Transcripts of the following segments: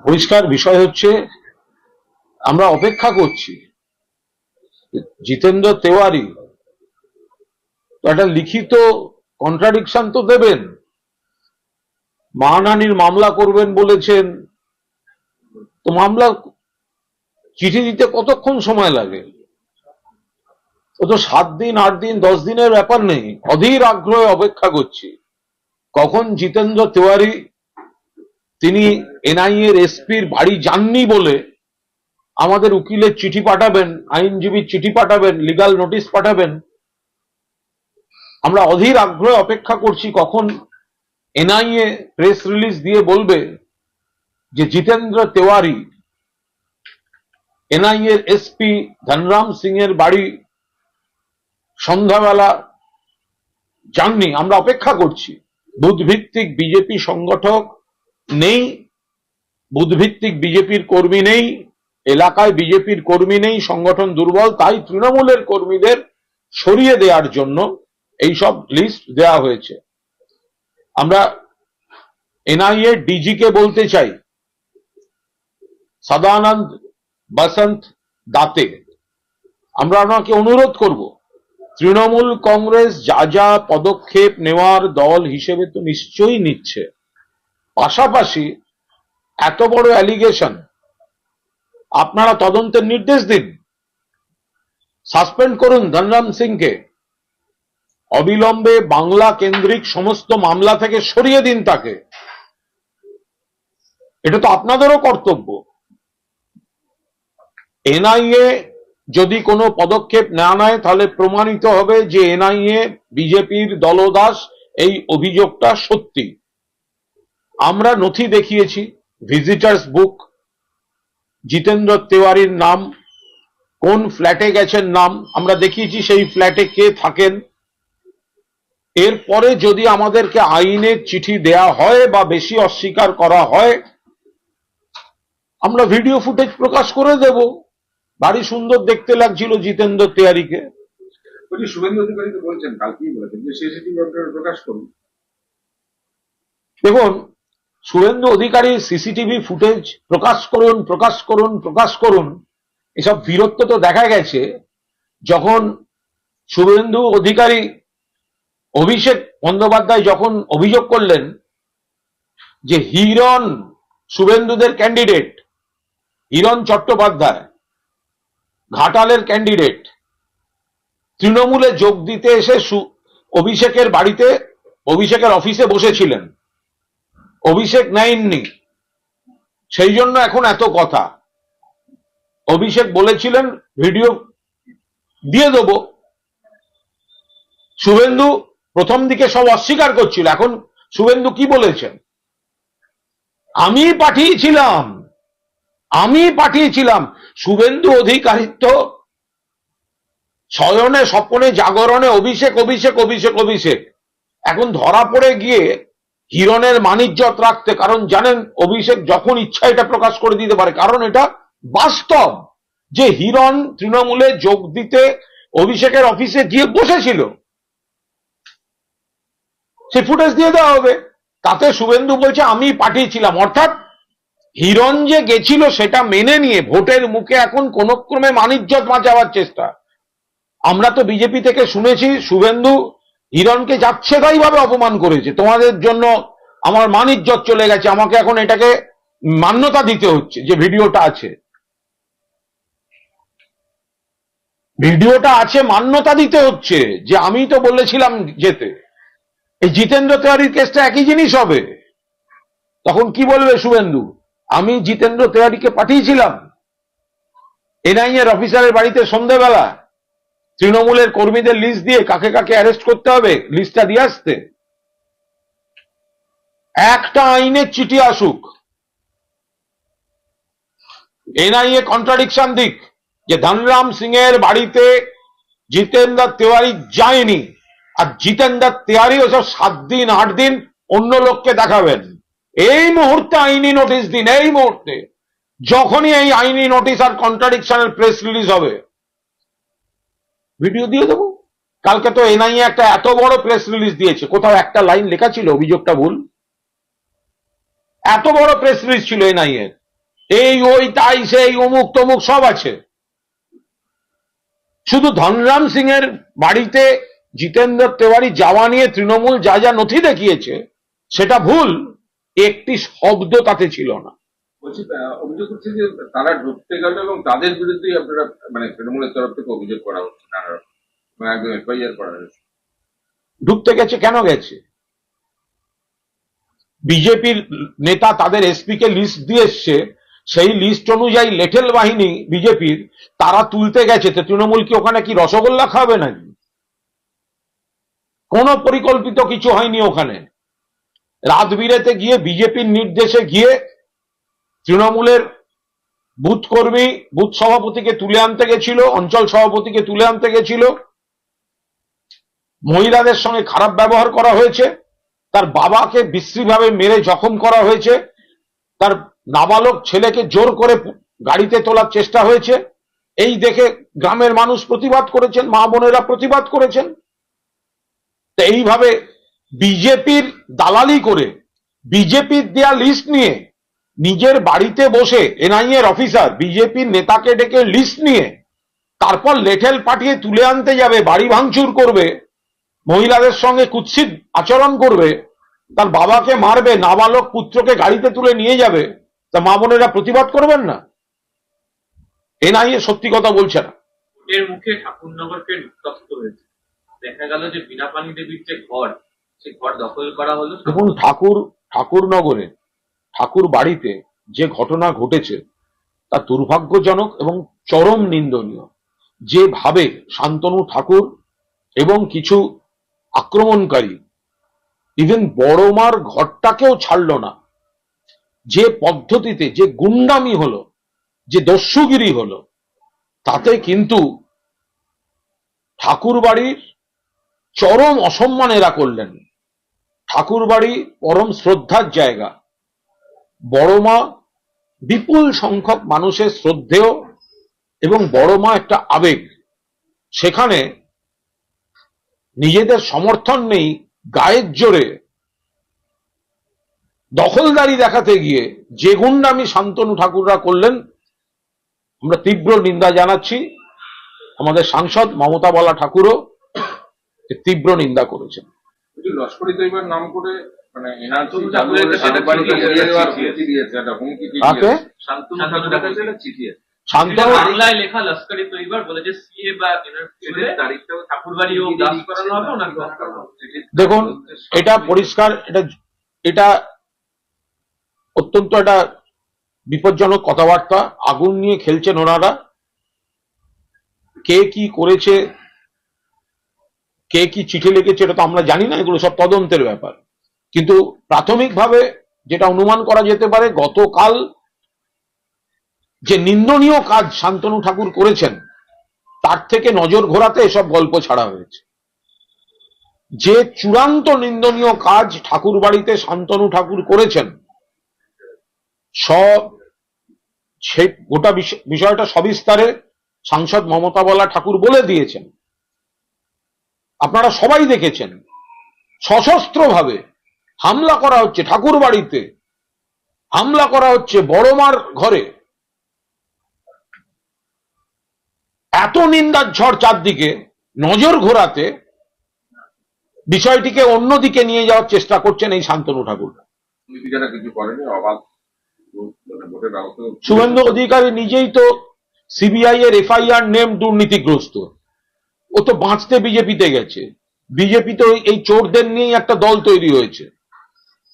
পরিষ্কার বিষয় হচ্ছে আমরা অপেক্ষা করছি জিতেন্দ্র তেওয়ারি একটা লিখিত কন্ট্রাডিকশন তো দেবেন। মানহানির মামলা করবেন বলেছেন, তো মামলা চিঠি দিতে কতক্ষণ সময় লাগে? ও তো 7 দিন 8 দিন 10 দিনের ব্যাপার নেই। অধীর আগ্রহে অপেক্ষা করছি কখন জিতেন্দ্র তেওয়ারি তিনি এনআইএ এর এসপির বাড়ি যাননি বলে আমাদের উকিলের চিঠি পাঠাবেন, আইনজীবীর চিঠি পাঠাবেন, লিগাল নোটিশ পাঠাবেন। আমরা অধীর আগ্রহে অপেক্ষা করছি কখন এনআইএ প্রেস রিলিজ দিয়ে বলবে যে জিতেন্দ্র তেওয়ারি এনআইএ এর এসপি ধনরাম সিং এর বাড়ি সন্ধ্যাবেলা যাননি। আমরা অপেক্ষা করছি। বুথভিত্তিক বিজেপি সংগঠক নেই, বুথভিত্তিক বিজেপির কর্মী নেই, এলাকায় বিজেপির কর্মী নেই, সংগঠন দুর্বল। তাই তৃণমূলের কর্মীদের সরিয়ে দেওয়ার জন্য এইসব লিস্ট দেওয়া হয়েছে। আমরা এনআইএ ডিজি কে বলতে চাই, সদানন্দ বসন্ত দাতে, আমরা ওনাকে অনুরোধ করব, তৃণমূল কংগ্রেস যা যা পদক্ষেপ নেওয়ার দল হিসেবে তো নিশ্চয়ই নিচ্ছে, পাশাপাশি এত বড় অ্যালিগেশন আপনারা তদন্তের নির্দেশ দিন, সাসপেন্ড করুন ধনরাম সিংকে, অবিলম্বে বাংলা কেন্দ্রিক সমস্ত মামলা থেকে সরিয়ে দিন তাকে। এটা তো আপনাদেরও কর্তব্য। এনআইএ যদি কোনো পদক্ষেপ না নেয় তাহলে প্রমাণিত হবে যে এনআইএ বিজেপির দলদাস, এই অভিযোগটা সত্যি। আমরা নথি দেখিয়েছি, ভিজিটার্স বুক, জিতেন্দ্র তেওয়ারির নাম, কোন ফ্ল্যাটে গেছেন নাম আমরা দেখিয়েছি, সেই ফ্ল্যাটে কে থাকেন। এরপরে যদি আমাদেরকে আইনের চিঠি দেয়া হয় বা বেশি অস্বীকার করা হয়, আমরা ভিডিও ফুটেজ প্রকাশ করে দেব। বাড়ি সুন্দর দেখতে লাগছিল জিতেন্দ্র তেওয়ারিকে। শুভেন্দু অধিকারী তো বলছেন, কালকেই বলেছেন যে সিসিটিভি প্রকাশ করুন। দেখুন, শুভেন্দু অধিকারী সিসিটিভি ফুটেজ প্রকাশ করুন প্রকাশ করুন প্রকাশ করুন, এসব বীরত্ব তো দেখা গেছে যখন শুভেন্দু অধিকারী অভিষেক বন্দ্যোপাধ্যায় যখন অভিযোগ করলেন যে হিরণ শুভেন্দুদের ক্যান্ডিডেট, হিরণ চট্টোপাধ্যায় ঘাটালের ক্যান্ডিডেট, তৃণমূলে যোগ দিতে এসে অভিষেকের বাড়িতে, অভিষেকের অফিসে বসেছিলেন, অভিষেক নেননি, সেই জন্য এখন এত কথা। অভিষেক বলেছিলেন ভিডিও দিয়ে দেব, শুভেন্দু প্রথম দিকে সব অস্বীকার করছিল। এখন শুভেন্দু কি বলেছেন? আমি পাঠিয়েছিলাম। শুভেন্দু অধিকারী তো শয়নে স্বপনে জাগরণে অভিষেক অভিষেক অভিষেক অভিষেক, এখন ধরা পড়ে গিয়ে হিরণের মানিজ্যত রাখতে, কারণ জানেন অভিষেক যখন ইচ্ছা এটা প্রকাশ করে দিতে পারে, কারণ এটা বাস্তব যে হিরণ তৃণমূলে যোগ দিতে অভিষেকের অফিসে গিয়ে বসেছিল, সে ফুটেজ দিয়ে দেওয়া হবে। তাতে শুভেন্দু বলছে আমি পাঠিয়েছিলাম, অর্থাৎ হিরণ যে গেছিল সেটা মেনে নিয়ে ভোটের মুখে এখন কোন ক্রমে মানিজ্যত বাঁচাবার চেষ্টা। আমরা তো বিজেপি থেকে শুনেছি শুভেন্দু হিরণকে যাচ্ছে তাই ভাবে অপমান করেছে, তোমাদের জন্য আমার মানিজ্যত চলে গেছে, আমাকে এখন এটাকে মান্যতা দিতে হচ্ছে। যে ভিডিওটা আছে, মান্যতা দিতে হচ্ছে যে আমি তো বলেছিলাম যেতে। এই জিতেন্দ্র তেওয়ারির কেসটা একই জিনিস হবে। তখন কি বলবে শুভেন্দু? আমি জিতেন্দ্র তেওয়ারিকে পাঠিয়েছিলাম এনআইএ এর অফিসারের বাড়িতে সন্ধ্যাবেলা তৃণমূলের কর্মীদের লিস্ট দিয়ে কাকে কাকে অ্যারেস্ট করতে হবে লিস্টটা দিয়ে আসতে। একটা আইনের চিঠি আসুক, এনআইএ কন্ট্রাডিকশন দিক যে ধনরাম সিং এর বাড়িতে জিতেন্দ্র তেওয়ারি যায়নি, আর জিতেন্দ্র তেওয়ারি ওসব 7 দিন 8 দিন অন্য লোককে দেখাবেন। এই মুহূর্তে আইনি নোটিশ দিন, এই মুহূর্তে। যখনই এই আইনি নোটিশ আর কন্ট্রাডিকশনের প্রেস রিলিজ হবে ভিডিও দিয়ে দেবো। কালকে তো এনআইএ একটা এত বড় প্রেস রিলিজ দিয়েছে, কোথাও একটা লাইন লেখা ছিল অভিযোগটা ভুল? এত বড় প্রেস রিলিজ ছিল এনআইএ, এই ওই তাই সেই অমুক তমুক সব আছে। শুধু ধনরাম সিং এর বাড়িতে জিতেন্দ্র তেওয়ারি যাওয়া নিয়ে তৃণমূল যা যা নথি দেখিয়েছে সেটা ভুল, একটি শব্দ তাতে ছিল না। বলছি অভিযোগ করছে যে তারা ঢুকতে গেল এবং তাদের বিরুদ্ধেই আপনারা মানে তৃণমূলের তরফ থেকে অভিযোগ করা হচ্ছে, নানা রকম একদম এফআইআর করা হয়েছে। ঢুকতে গেছে কেন গেছে? বিজেপির নেতা তাদের এসপি কে লিস্ট দিয়ে এসছে, সেই লিস্ট অনুযায়ী লেঠেল বাহিনী বিজেপির তারা তুলতে গেছে, তো তৃণমূল কি ওখানে কি রসগোল্লা খাবে নাকি? কোনো পরিকল্পিত কিছু হয়নি ওখানে। রাত বিরেতে গিয়ে বিজেপির নির্দেশে গিয়ে তৃণমূলের বুথ কর্মী বুথ সভাপতিকে তুলে আনতে গেছিল, অঞ্চল সভাপতিকে তুলে আনতে গেছিল, মহিলাদের সঙ্গে খারাপ ব্যবহার করা হয়েছে, তার বাবাকে বিশ্রীভাবে মেরে জখম করা হয়েছে, তার নাবালক ছেলেকে জোর করে গাড়িতে তোলার চেষ্টা হয়েছে। এই দেখে গ্রামের মানুষ প্রতিবাদ করেছেন, মা বোনেরা প্রতিবাদ করেছেন। তো এইভাবে বিজেপির দালালি করে বিজেপির দেয়া লিস্ট নিয়ে নিজের বাড়িতে বসে এনআইএ এর অফিসার বিজেপির নেতাকে ডেকে লিস্ট নিয়ে তারপর লেঠেল পাঠিয়ে তুলে আনতে যাবে, বাড়ি ভাঙচুর করবে, মহিলাদের সঙ্গে কুৎসিত আচরণ করবে, তার বাবাকে মারবে, নাবালক পুত্রকে গাড়িতে তুলে নিয়ে যাবে, তা মা বোনেরা প্রতিবাদ করবেন না? এনআইএ সত্যি কথা বলছে না। এর মুখে ঠাকুরনগরকে নিষ্কাশিত হয়েছে, দেখা গেল যে বীণাপানি দেবীর যে ঘর, সেই ঘর দখল করা হলো। দেখুন, ঠাকুরনগরে ঠাকুর বাড়িতে যে ঘটনা ঘটেছে তা দুর্ভাগ্যজনক এবং চরম নিন্দনীয়। যেভাবে শান্তনু ঠাকুর এবং কিছু আক্রমণকারী ইভেন বড় মার ঘরটাকেও ছাড়ল না, যে পদ্ধতিতে যে গুন্ডামি হলো, যে দস্যুগিরি হলো, তাতে কিন্তু ঠাকুর বাড়ির চরম অসম্মান এরা করলেন। ঠাকুর বাড়ি পরম শ্রদ্ধার জায়গা, বড় মা বিপুল সংখ্যক মানুষের শ্রদ্ধেয় এবং বড় মা একটা আবেগ। সেখানে নিজেদের সমর্থন নেই, গায়ের জোরে দখলদারি দেখাতে গিয়ে যে গুন্ডামি শান্তনু ঠাকুররা করলেন, আমরা তীব্র নিন্দা জানাচ্ছি। আমাদের সাংসদ মমতা বালা ঠাকুরও তীব্র নিন্দা করেছেন। লস্করি তৈবার নাম করে মানে শান্তনু ঠাকুরের কাছে একটা চিঠি আছে। শান্তনু বাংলায় লেখা লস্করি তৈবার বলেছে সিএ বা তারিখটাও ঠাকুরবাড়ি ও দাস করানো হবে, ওনাকে দাস করানো হবে। দেখুন, এটা পরিষ্কার, এটা অত্যন্ত একটা বিপজ্জনক কথাবার্তা। আগুন নিয়ে খেলছেন ওনারা। কে কি করেছে, কে কি চিঠি লিখেছে এটা তো আমরা জানি না, এগুলো সব তদন্তের ব্যাপার। কিন্তু প্রাথমিকভাবে যেটা অনুমান করা যেতে পারে, গতকাল যে নিন্দনীয় কাজ শান্তনু ঠাকুর করেছেন তার থেকে নজর ঘোরাতে এসব গল্প ছাড়া হয়েছে। যে চূড়ান্ত নিন্দনীয় কাজ ঠাকুর বাড়িতে শান্তনু ঠাকুর করেছেন, সব গোটা বিষয়টা সবিস্তারে সাংসদ মমতা বালা ঠাকুর বলে দিয়েছেন। আপনারা সবাই দেখেছেন, সশস্ত্রভাবে হামলা করা হচ্ছে ঠাকুর বাড়িতে, হামলা করা হচ্ছে বড় মার ঘরে। এত নিন্দার ঝড় চারদিকে, নজর ঘোরাতে বিষয়টিকে অন্যদিকে নিয়ে যাওয়ার চেষ্টা করছেন এই শান্তনু ঠাকুর। কিছু করেনি, অবাধ শুভেন্দু অধিকারী নিজেই তো সিবিআই এর এফআইআর নেম দুর্নীতিগ্রস্ত। ও তো বাঁচতে বিজেপিতে গেছে। বিজেপি তো এই চোরদের নিয়েই একটা দল তৈরি হয়েছে।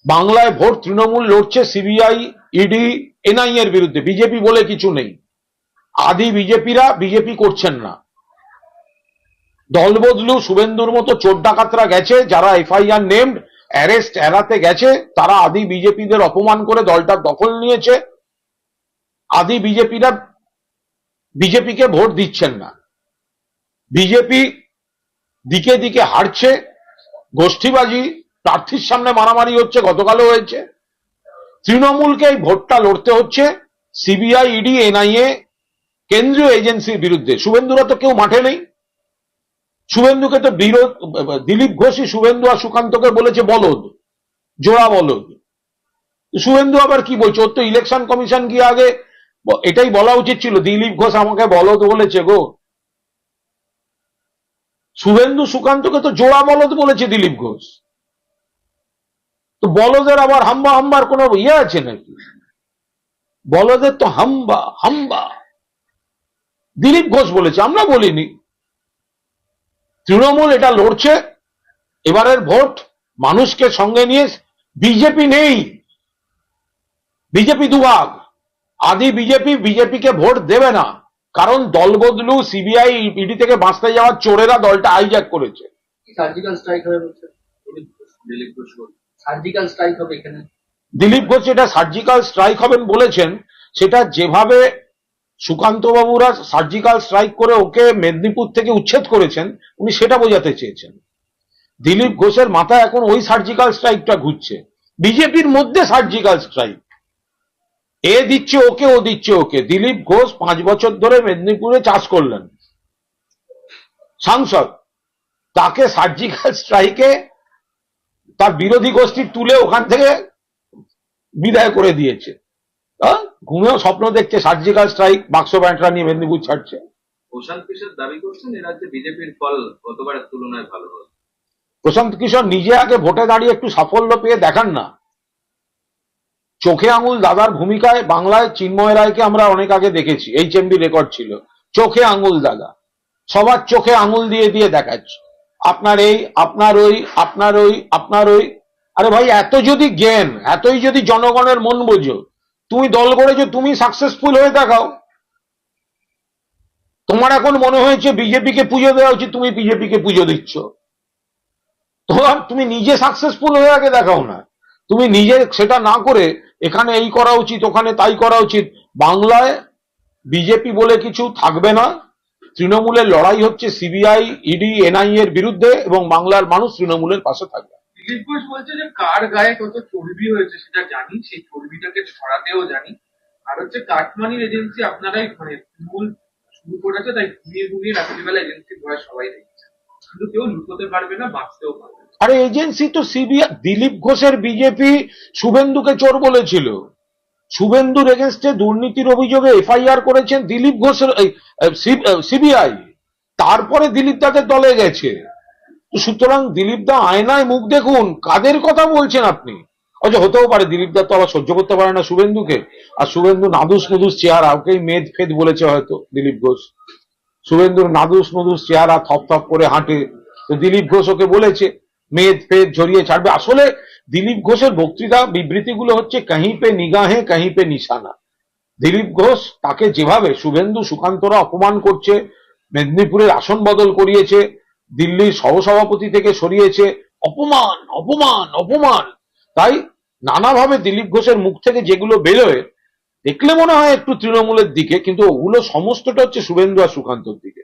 বাংলায় ভোট তৃণমূল লড়ছে সিবিআই, ইডি, এনআইএ এর বিরুদ্ধে। বিজেপি বলে কিছু নেই। আদি বিজেপিরা বিজেপি করছেন না। দল বদলু শুভেন্দুর মতো চোর ডাকাতরা গেছে, যারা এফআইআর নেমড অ্যারেস্ট এড়াতে গেছে, তারা আদি বিজেপিদের অপমান করে দলটার দখল নিয়েছে। আদি বিজেপিরা বিজেপিকে ভোট দিচ্ছেন না। বিজেপি দিকে দিকে হারছে, গোষ্ঠীবাজি, প্রার্থীর সামনে মারামারি হচ্ছে, গতকালও হয়েছে। তৃণমূলকে এই ভোটটা লড়তে হচ্ছে সিবিআই, ইডি, এনআইএ, কেন্দ্রীয় এজেন্সির বিরুদ্ধে। শুভেন্দুরা তো কেউ মাঠে নেই। শুভেন্দুকে তো দিলীপ ঘোষই শুভেন্দু আর সুকান্তকে বলেছে বলদ, জোড়া বলদ। শুভেন্দু আবার কি বলছে? ওর তো ইলেকশন কমিশন গিয়ে আগে এটাই বলা উচিত ছিল, দিলীপ ঘোষ আমাকে বলদ বলেছে গো। শুভেন্দু সুকান্তকে তো জোড়া বলদ বলেছে দিলীপ ঘোষ। তো বলদের আবার হাম্বা হাম্বার কোনো ইয়ে আছে নাকি? বলদের তো হাম্বা হাম্বা দিলীপ ঘোষ বলেছে, আমরা বলিনি। তৃণমূল এটা লড়ছে, এবারের ভোট মানুষকে সঙ্গে নিয়ে। বিজেপি নেই, বিজেপি দুভাগ। আদি বিজেপিকে ভোট দেবে না, কারণ দল বদলু, সিবিআই, ইডি থেকে বাঁচতে যাওয়ার চোরেরা দলটা হাইজ্যাক করেছে। সার্জিক্যাল স্ট্রাইক হবে বলছে, দিলীপ ঘোষ বলছে। সার্জিক্যাল স্ট্রাইক হবে এখানে। দিলীপ ঘোষ যেটা সার্জিক্যাল স্ট্রাইক হবেন বলেছেন, সেটা যেভাবে সুকান্ত বাবুরা সার্জিক্যাল স্ট্রাইক করে ওকে মেদিনীপুর থেকে উচ্ছেদ করেছেন, উনি সেটা বোঝাতে চেয়েছেন। দিলীপ ঘোষের মাথায় এখন ওই সার্জিক্যাল স্ট্রাইকটা ঘুরছে, বিজেপির মধ্যে সার্জিক্যাল স্ট্রাইক। এ দিচ্ছে ওকে, ও দিচ্ছে ওকে। দিলীপ ঘোষ 5 বছর ধরে মেদিনীপুরে চাষ করলেন, সাংসদ। তাকে সার্জিক্যাল স্ট্রাইকে তার বিরোধী গোষ্ঠী তুলে ওখান থেকে বিদায় করে দিয়েছে। ঘুমেও স্বপ্ন দেখছে সার্জিক্যাল স্ট্রাইক, বাক্স ব্যান্টরা নিয়ে মেদিনীপুর ছাড়ছে। প্রশান্ত কিশোর দাবি করছেন এ রাজ্যে বিজেপির ফল গতবারের তুলনায় ভালো হবে। প্রশান্ত কিশোর নিজে আগে ভোটে দাঁড়িয়ে একটু সাফল্য পেয়ে দেখান না। চোখে আঙুল দাদার ভূমিকায় বাংলায় চিন্ময় রায়কে আমরা অনেক আগে দেখেছি, HMB রেকর্ড ছিল। চোখে আঙুল দাদা, সবার চোখে আঙুল দিয়ে দিয়ে দেখাচ্ছে, আপনার এই, আপনার ওই, আপনার ওই, আপনার ওই। আরে ভাই, এত যদি জ্ঞান, এতই যদি জনগণের মন বোঝো, তুমি দল করেছো, তুমি সাকসেসফুল হয়ে দেখাও। তোমার এখন মনে হয়েছে বিজেপিকে পুজো দেওয়া উচিত, তুমি বিজেপিকে পুজো দিচ্ছ। তোমার, তুমি নিজে সাকসেসফুল হয়ে আগে দেখাও না। তুমি নিজে সেটা না করে এখানে এই করা উচিত, ওখানে তাই করা উচিত। বাংলায় বিজেপি বলে কিছু থাকবে না। তৃণমূলের লড়াই হচ্ছে সিবিআই, ইডি, এনআইএ এর বিরুদ্ধে, এবং বাংলার মানুষ তৃণমূলের পাশে থাকবে। দিলীপ ঘোষ বলছে যে কার গায়ে কত চর্বি হয়েছে সেটা জানি, সেই চর্বিটাকে ছড়াতেও জানি। আর হচ্ছে কাটমানির এজেন্সি আপনারাই মানে মূল শুরু করেছে, তাই ঘুমিয়ে ঘুমিয়ে রাত্রিবেলা এজেন্সি ভয় সবাই দেখছে, কিন্তু কেউ লুকোতে পারবে না, বাঁচতেও পারবে না। আরে এজেন্সি তো সিবিআই। দিলীপ ঘোষের বিজেপি শুভেন্দুকে চোর বলেছিল। শুভেন্দুর এগেনস্টে দুর্নীতির অভিযোগে এফআইআর করেছেন দিলীপ ঘোষের সিবিআই। তারপরে দিলীপ দাদের দলে গেছে। তো সুতরাং দিলীপ দা আয়নায় মুখ দেখুন, কাদের কথা বলছেন আপনি? আচ্ছা, হতেও পারে দিলীপ দা তো আবার সহ্য করতে পারে না শুভেন্দুকে। আর শুভেন্দু নাদুস নুদুস চেহারা, ওকেই মেদ ফেদ বলেছে হয়তো দিলীপ ঘোষ। শুভেন্দুর নাদুস নুদুস চেহারা, থপ থপ করে হাঁটে, তো দিলীপ ঘোষ ওকে বলেছে মেদ ফেদ ঝরিয়ে ছাড়বে। আসলে দিলীপ ঘোষের বক্তৃতা বিবৃতিগুলো হচ্ছে কাहीं पे নিগাহে কাहीं पे নিশানা। দিলীপ ঘোষ তাকে যেভাবে শুভেন্দু সুকান্তরা অপমান করছে, মেদিনীপুরের আসন বদল করিয়েছে, দিল্লির সহসভাপতি থেকে সরিয়েছে, অপমান অপমান অপমান। তাই নানাভাবে দিলীপ ঘোষের মুখ থেকে যেগুলো বেরোয়, দেখলে মনে হয় একটু তৃণমূলের দিকে, কিন্তু ওগুলো সমস্তটা হচ্ছে শুভেন্দু আর সুকান্তর দিকে।